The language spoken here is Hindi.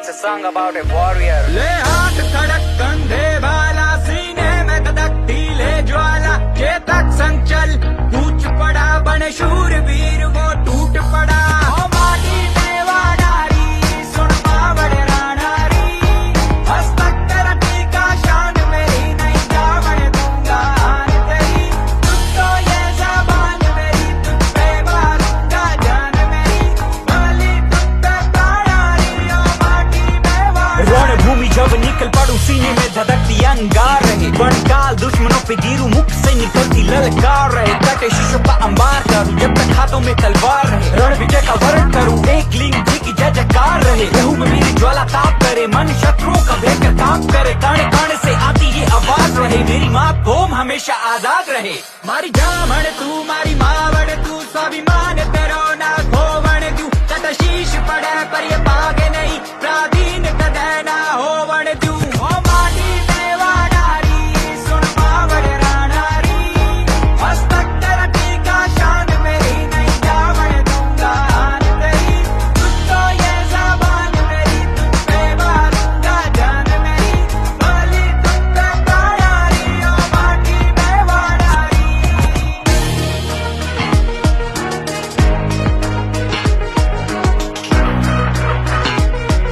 It's a song about a warrior. ले हाथ खड़क कंधे वाला सीने में धधकती ले ज्वाला चेतक संचल कूच पड़ा बने शूरवीर वो टूट पड़ा ओ माटी में वाडारी सुन बावड़ राणारी हस्तक करती का शान मेरी नहीं जावड़ दूंगा हार तेरी तुझ तो ये जबान मेरी तुझ पे मारूंगा जान मेरी भली तुझ पे प्राणारी ओ माटी में वाडारी भूमि जब निकल पड़ू सीने में धधकती अंगार रहे वनकाल दुश्मनों पे गिरू मुख से निकलती ललकार रहे तटे शीशों का अंबार करूं जब तक हाथों में तलवार रहे रण विजय का वरण करूं एक लिंग जी की जय जयकार रहे लहू में मेरी ज्वाला ताप करे मन शत्रुओं का भयंकर काम करे काने काने से आती ये आवाज रहे मेरी माँ कौम हमेशा आजाद रहे मारी जामण तू मारी माँ